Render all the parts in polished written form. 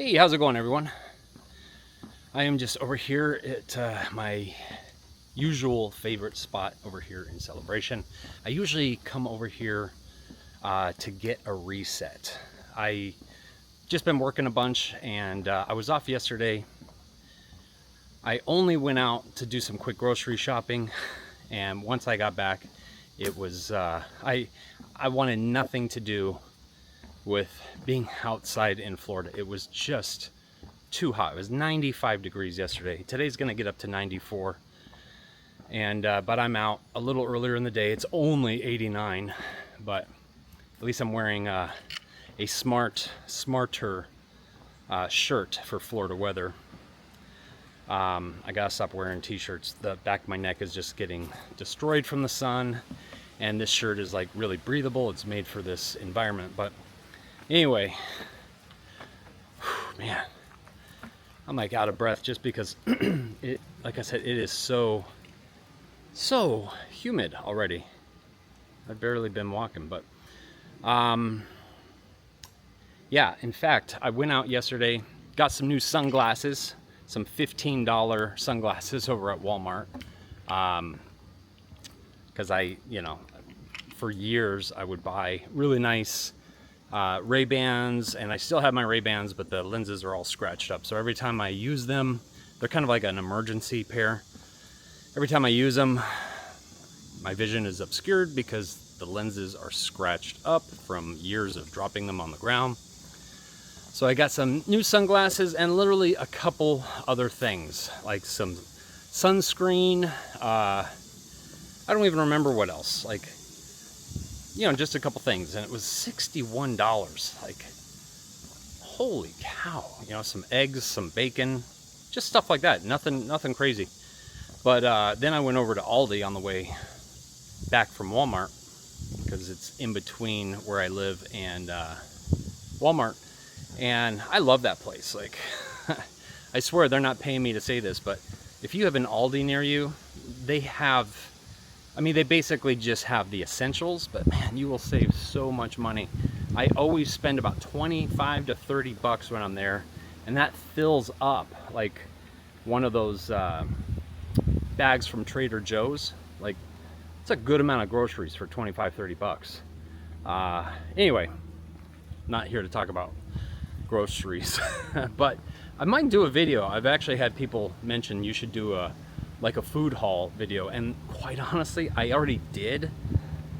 Hey, how's it going, everyone? I am just over here at my usual favorite spot over here in Celebration. I usually come over here to get a reset. I just been working a bunch and I was off yesterday. I only went out to do some quick grocery shopping, and once I got back, it was I wanted nothing to do with being outside in Florida. It was just too hot. It was 95 degrees yesterday. Today's gonna get up to 94, and but I'm out a little earlier in the day. It's only 89, but at least I'm wearing a smarter shirt for Florida weather. I gotta stop wearing t-shirts. The back of my neck is just getting destroyed from the sun, and this shirt is like really breathable. It's made for this environment. But anyway, whew, man, I'm like out of breath just because it, like I said, it is so humid already. I've barely been walking, but yeah, in fact, I went out yesterday, got some new sunglasses, some $15 sunglasses over at Walmart. Because for years I would buy really nice Ray-Bans, and I still have my Ray-Bans, but the lenses are all scratched up. So every time I use them, they're kind of like an emergency pair. Every time I use them, my vision is obscured because the lenses are scratched up from years of dropping them on the ground. So I got some new sunglasses and literally a couple other things, like some sunscreen. I don't even remember what else. Like, just a couple things, and it was $61. Like, holy cow! Some eggs, some bacon, just stuff like that. Nothing crazy. But then I went over to Aldi on the way back from Walmart, because it's in between where I live and Walmart. And I love that place. Like, I swear they're not paying me to say this, but if you have an Aldi near you, they basically just have the essentials, but man, you will save so much money. I always spend about 25 to 30 bucks when I'm there, and that fills up like one of those bags from Trader Joe's. Like, it's a good amount of groceries for 25, 30 bucks. Anyway, not here to talk about groceries, but I might do a video. I've actually had people mention you should do a food haul video, and quite honestly, I already did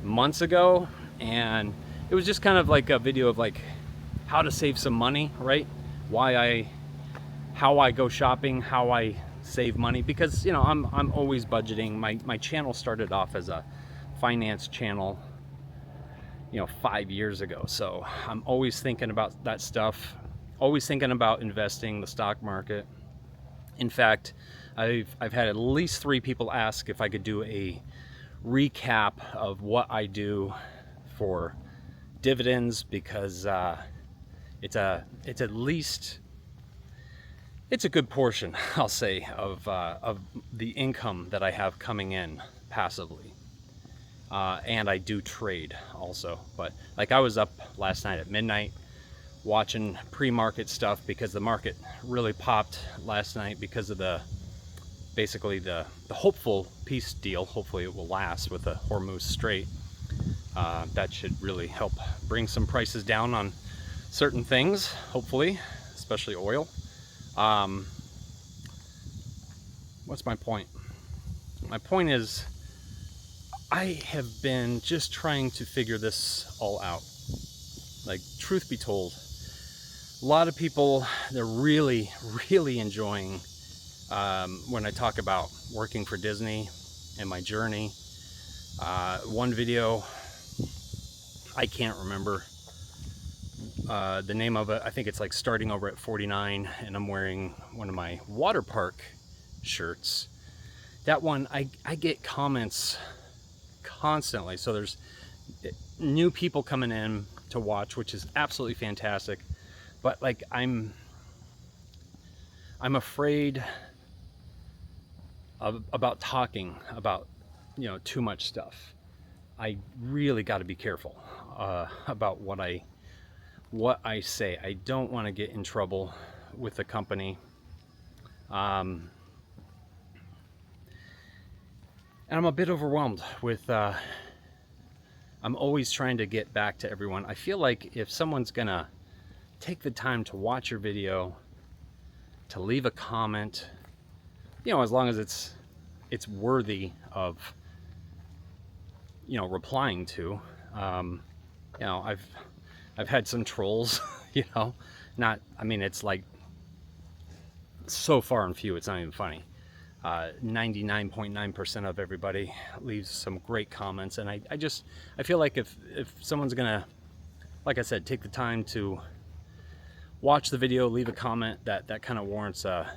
months ago, and it was just kind of like a video of like how to save some money, right? How I go shopping, how I save money, because I'm always budgeting. My channel started off as a finance channel 5 years ago, so I'm always thinking about that stuff, always thinking about investing, the stock market. In fact, I've had at least 3 people ask if I could do a recap of what I do for dividends, because it's a good portion, I'll say, of the income that I have coming in passively. And I do trade also. But like, I was up last night at midnight watching pre-market stuff, because the market really popped last night because of basically the hopeful peace deal. Hopefully it will last with the Hormuz Strait. That should really help bring some prices down on certain things, hopefully, especially oil. What's my point? My point is, I have been just trying to figure this all out. Like, truth be told, a lot of people, they're really enjoying when I talk about working for Disney and my journey. One video, I can't remember the name of it. I think it's like starting over at 49, and I'm wearing one of my water park shirts. That one, I get comments constantly. So there's new people coming in to watch, which is absolutely fantastic. But like, I'm afraid about talking about too much stuff. I really got to be careful about what I what I say. I don't want to get in trouble with the company. And I'm a bit overwhelmed with, I'm always trying to get back to everyone. I feel like if someone's gonna take the time to watch your video, to leave a comment, you know, as long as it's worthy of, you know, replying to. You know, I've had some trolls, you know, not, I mean, it's like so far and few, it's not even funny. 99.9% of everybody leaves some great comments, and I feel like if someone's gonna, like I said, take the time to watch the video, leave a comment, that kind of warrants a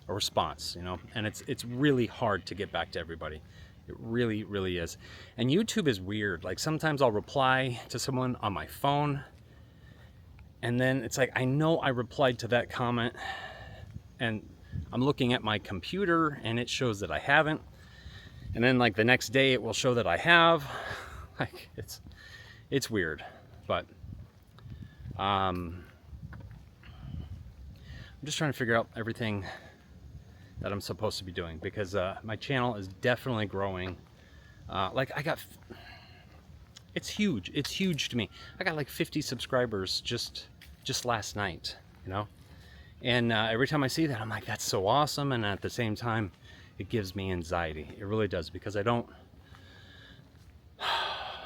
response, you know. And it's really hard to get back to everybody. It really, really is. And YouTube is weird. Like sometimes I'll reply to someone on my phone, and then it's like I know I replied to that comment, and I'm looking at my computer and it shows that I haven't, and then like the next day it will show that I have. Like it's weird. But I'm just trying to figure out everything that I'm supposed to be doing, because my channel is definitely growing. Like it's huge to me. I got like 50 subscribers just last night, you know. And every time I see that, I'm like, that's so awesome. And at the same time, it gives me anxiety. It really does, because I don't,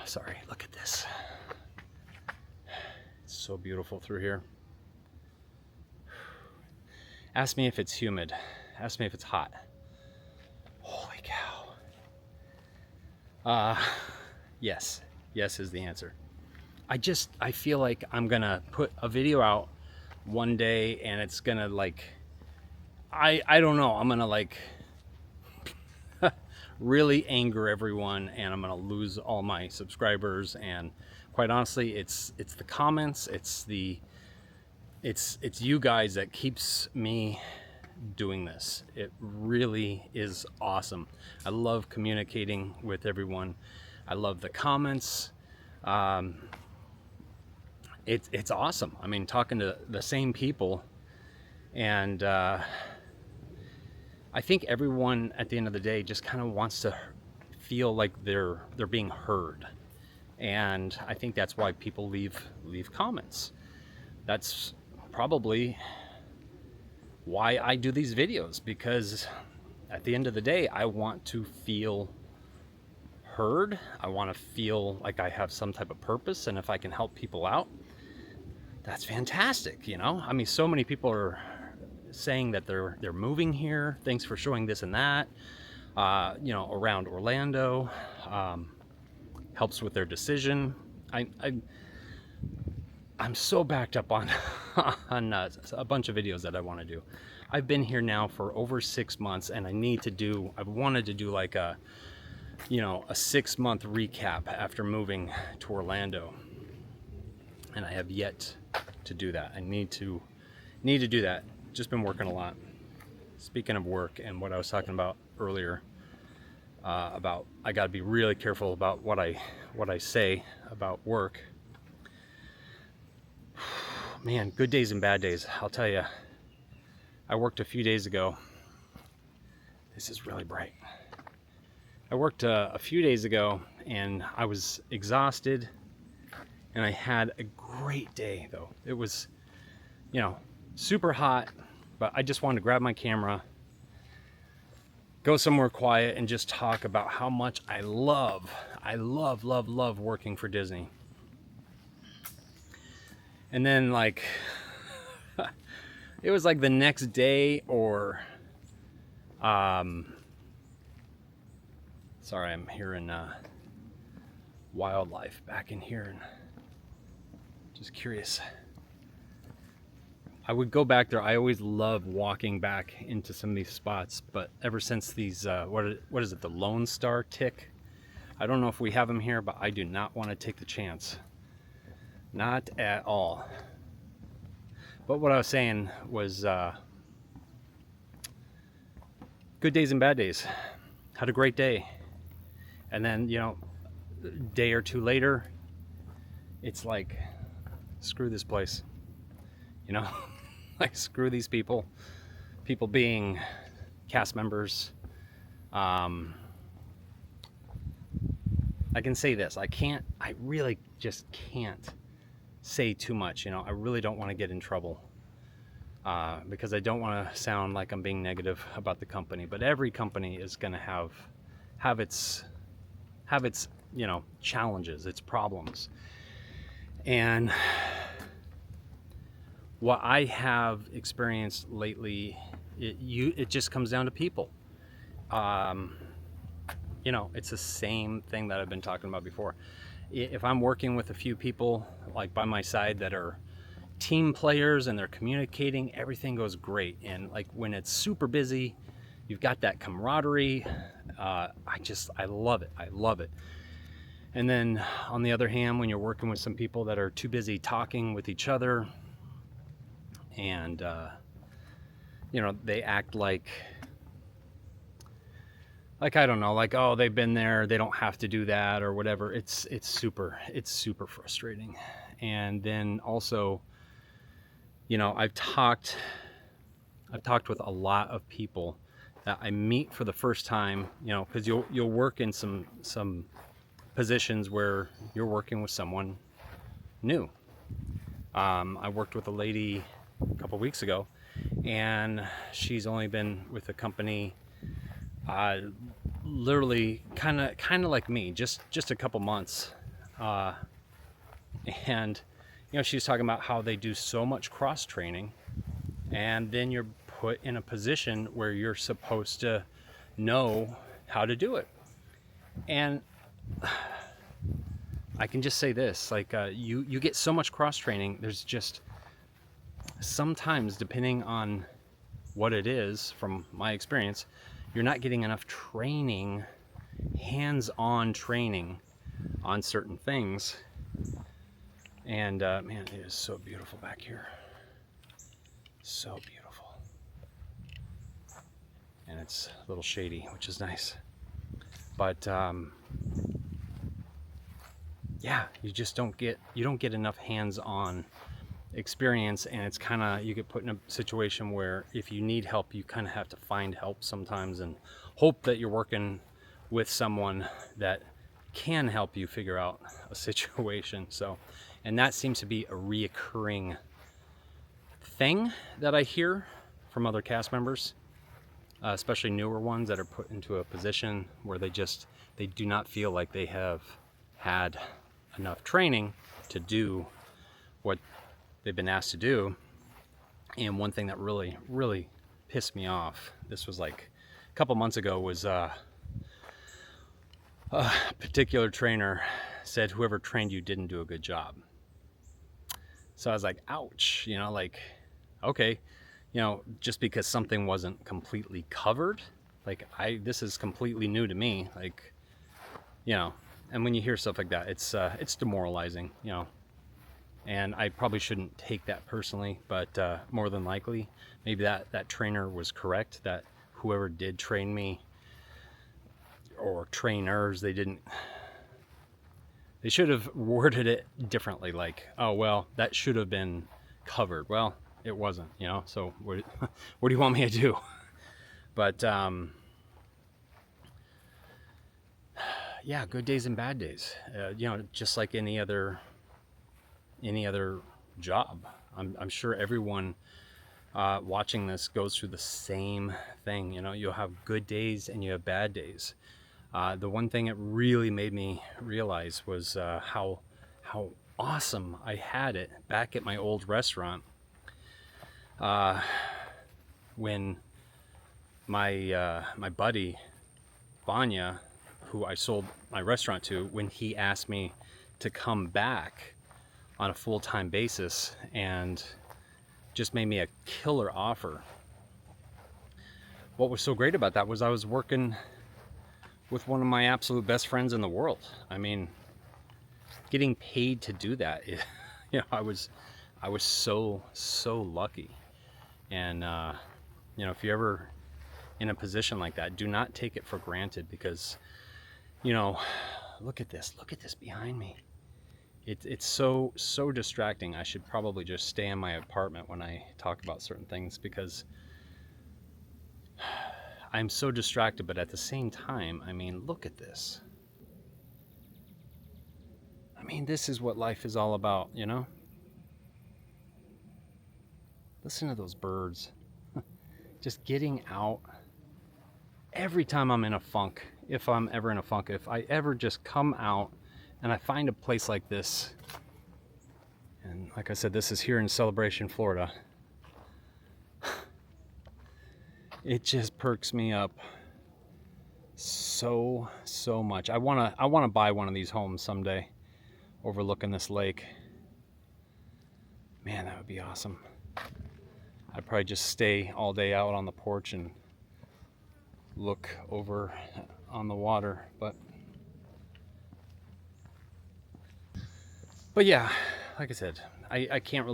sorry, look at this. It's so beautiful through here. Ask me if it's humid. Ask me if it's hot. Holy cow. Yes is the answer. I feel like I'm gonna put a video out one day and it's gonna like, I don't know, I'm gonna like really anger everyone, and I'm gonna lose all my subscribers. And quite honestly, it's the comments, it's you guys that keeps me doing this. It really is awesome. I love communicating with everyone. I love the comments. It's awesome. I mean, talking to the same people, and I think everyone at the end of the day just kind of wants to feel like they're being heard, and I think that's why people leave comments. That's probably why I do these videos, because at the end of the day, I want to feel heard. I want to feel like I have some type of purpose, and if I can help people out, that's fantastic, you know. I mean, so many people are saying that they're moving here. Thanks for showing this and that, you know, around Orlando. Helps with their decision. I'm so backed up on on a bunch of videos that I want to do. I've been here now for over 6 months, and I've wanted to do like a, you know, a 6-month recap after moving to Orlando, and I have yet to do that. I need to do that. Just been working a lot. Speaking of work and what I was talking about earlier, about I got to be really careful about what I say about work. Man, good days and bad days. I'll tell you, I worked a few days ago. This is really bright. I worked a few days ago, and I was exhausted, and I had a great day though. It was, you know, super hot, but I just wanted to grab my camera, go somewhere quiet, and just talk about how much I love working for Disney. And then like, it was like the next day, or, sorry, I'm hearing wildlife back in here, and just curious. I would go back there. I always love walking back into some of these spots, but ever since these, what is it, the Lone Star tick? I don't know if we have them here, but I do not want to take the chance. Not at all. But what I was saying was, good days and bad days. Had a great day. And then, you know, a day or two later, it's like screw this place, you know. Like, screw these people being cast members. I can say this, I really just can't say too much, you know. I really don't want to get in trouble, because I don't want to sound like I'm being negative about the company, but every company is going to have its you know, challenges, its problems. And what I have experienced lately, it just comes down to people. You know, it's the same thing that I've been talking about before. If I'm working with a few people like by my side that are team players and they're communicating, everything goes great. And like when it's super busy, you've got that camaraderie. I love it. I love it. And then on the other hand, when you're working with some people that are too busy talking with each other, and you know, they act like I don't know, like, oh, they've been there, they don't have to do that or whatever. It's super frustrating. And then also, you know, I've talked with a lot of people that I meet for the first time, you know, because you'll work in some positions where you're working with someone new. I worked with a lady a couple weeks ago, and she's only been with the company literally kind of like me, just a couple months, and you know, she's talking about how they do so much cross training, and then you're put in a position where you're supposed to know how to do it. And I can just say this, like, you get so much cross training, there's just sometimes, depending on what it is, from my experience, you're not getting enough training, hands-on training on certain things. And man, it is so beautiful back here. So beautiful. And it's a little shady, which is nice. But yeah, you don't get enough hands-on experience, and it's kind of, you get put in a situation where if you need help, you kind of have to find help sometimes and hope that you're working with someone that can help you figure out a situation. So, and that seems to be a reoccurring thing that I hear from other cast members, especially newer ones that are put into a position where they do not feel like they have had enough training to do what they've been asked to do. And one thing that really pissed me off, this was like a couple months ago, was a particular trainer said whoever trained you didn't do a good job. So I was like, ouch, you know, like, okay, you know, just because something wasn't completely covered, like, this is completely new to me, like, you know. And when you hear stuff like that, it's demoralizing, you know. And I probably shouldn't take that personally, but more than likely, maybe that trainer was correct, that whoever did train me, or trainers, they should have worded it differently, like, oh, well, that should have been covered. Well, it wasn't, you know, so what do you want me to do? But yeah, good days and bad days, you know, just like any other job. I'm sure everyone watching this goes through the same thing. You know, you'll have good days and you have bad days. The one thing it really made me realize was how awesome I had it back at my old restaurant, when my buddy Vanya, who I sold my restaurant to, when he asked me to come back on a full-time basis and just made me a killer offer. What was so great about that was I was working with one of my absolute best friends in the world. I mean, getting paid to do that, you know, I was so lucky. And you know, if you're ever in a position like that, do not take it for granted, because, you know, look at this behind me. It's so distracting. I should probably just stay in my apartment when I talk about certain things, because I'm so distracted. But at the same time, I mean, look at this. I mean, this is what life is all about, you know? Listen to those birds. Just getting out. Every time I'm in a funk, if I'm ever in a funk, if I ever just come out and I find a place like this, and like I said, this is here in Celebration, Florida, it just perks me up so much. I wanna buy one of these homes someday, overlooking this lake. Man, that would be awesome. I'd probably just stay all day out on the porch and look over on the water. But yeah, like I said, I can't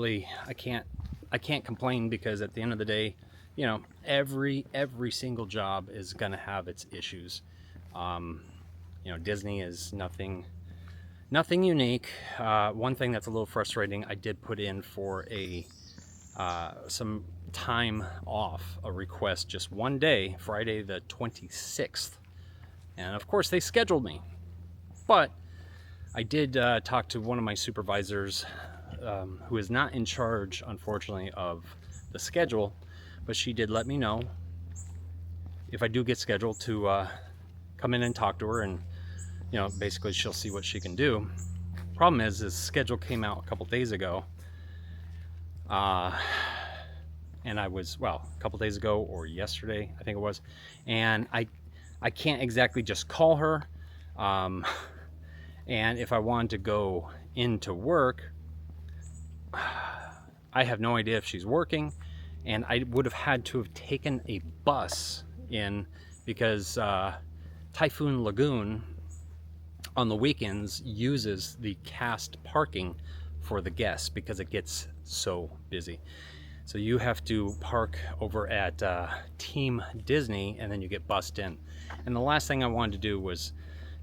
complain, because at the end of the day, you know, every single job is gonna have its issues. You know, Disney is nothing unique. One thing that's a little frustrating, I did put in for some time off, a request, just one day, Friday the 26th, and of course they scheduled me. But I did talk to one of my supervisors, who is not in charge, unfortunately, of the schedule, but she did let me know if I do get scheduled to come in and talk to her, and you know, basically she'll see what she can do. Problem is, this schedule came out a couple days ago, and I was, well, a couple days ago, or yesterday, I think it was, and I can't exactly just call her, and if I wanted to go into work, I have no idea if she's working, and I would have had to have taken a bus in, because Typhoon Lagoon on the weekends uses the cast parking for the guests because it gets so busy. So you have to park over at Team Disney, and then you get bussed in. And the last thing I wanted to do was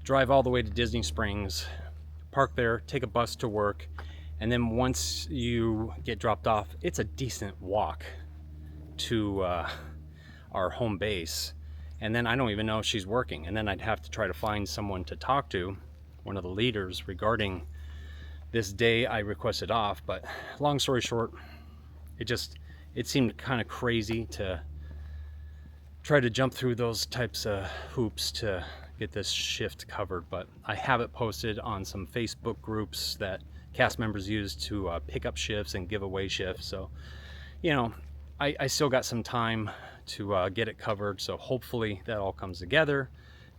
drive all the way to Disney Springs, park there, take a bus to work, and then once you get dropped off, it's a decent walk to our home base. And then I don't even know if she's working, and then I'd have to try to find someone to talk to, one of the leaders, regarding this day I requested off. But long story short, it seemed kind of crazy to try to jump through those types of hoops to get this shift covered. But I have it posted on some Facebook groups that cast members use to pick up shifts and give away shifts. So, you know, I still got some time to get it covered. So hopefully that all comes together,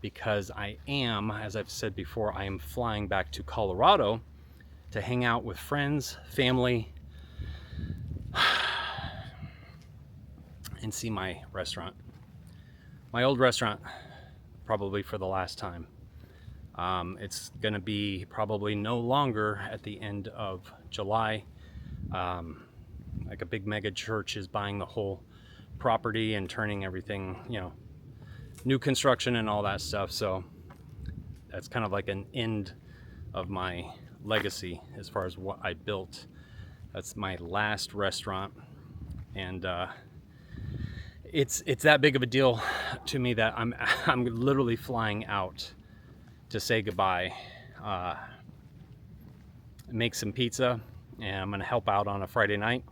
because I am, as I've said before, I am flying back to Colorado to hang out with friends, family, and see my restaurant, my old restaurant, probably for the last time. It's gonna be probably no longer at the end of July. Like a big mega church is buying the whole property and turning everything, you know, new construction and all that stuff. So that's kind of like an end of my legacy as far as what I built. That's my last restaurant, and it's that big of a deal to me that I'm literally flying out to say goodbye, make some pizza, and I'm gonna help out on a Friday night,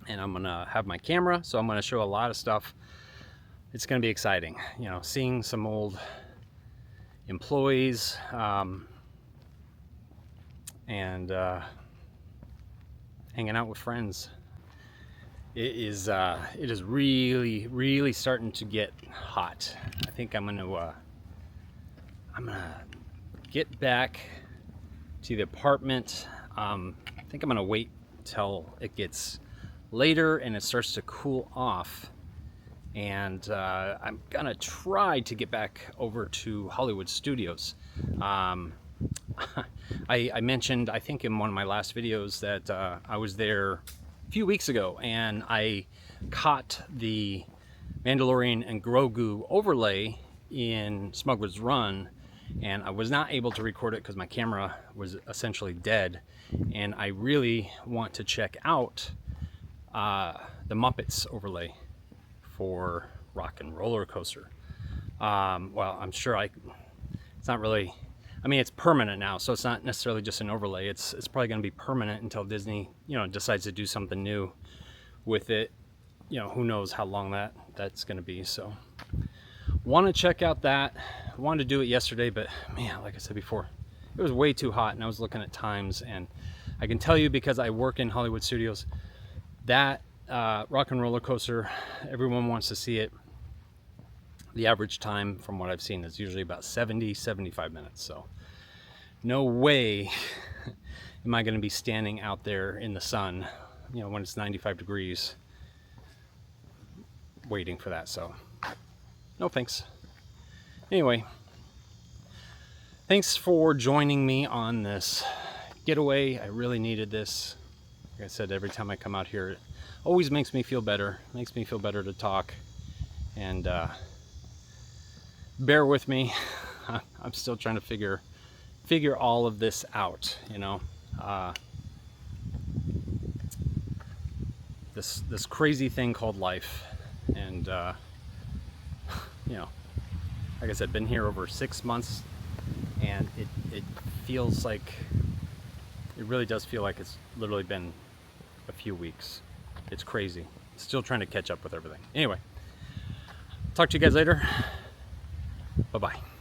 and I'm gonna have my camera, so I'm gonna show a lot of stuff. It's gonna be exciting, you know, seeing some old employees, and hanging out with friends. It is really starting to get hot. I think I'm gonna get back to the apartment. I think I'm gonna wait till it gets later and it starts to cool off, and I'm gonna try to get back over to Hollywood Studios. I mentioned, I think in one of my last videos, that I was there a few weeks ago, and I caught the Mandalorian and Grogu overlay in Smuggler's Run, and I was not able to record it because my camera was essentially dead. And I really want to check out the Muppets overlay for Rock and Roller Coaster. Well, I'm sure it's not really, I mean, it's permanent now, so it's not necessarily just an overlay. It's probably going to be permanent until Disney, decides to do something new with it. Who knows how long that's going to be. So want to check out that. Wanted to do it yesterday, but man, like I said before, it was way too hot, and I was looking at times, and I can tell you, because I work in Hollywood studios, that Rock and Roller Coaster, everyone wants to see it. The average time from what I've seen is usually about 75 minutes. So no way am I going to be standing out there in the sun, when it's 95 degrees waiting for that. So no thanks. Anyway, thanks for joining me on this getaway. I really needed this. Like I said, every time I come out here, it always makes me feel better. Makes me feel better to talk. And bear with me. I'm still trying to figure all of this out. This crazy thing called life. And like I said, been here over 6 months, and it feels like, it really does feel like it's literally been a few weeks. It's crazy. Still trying to catch up with everything. Anyway, talk to you guys later. Bye-bye.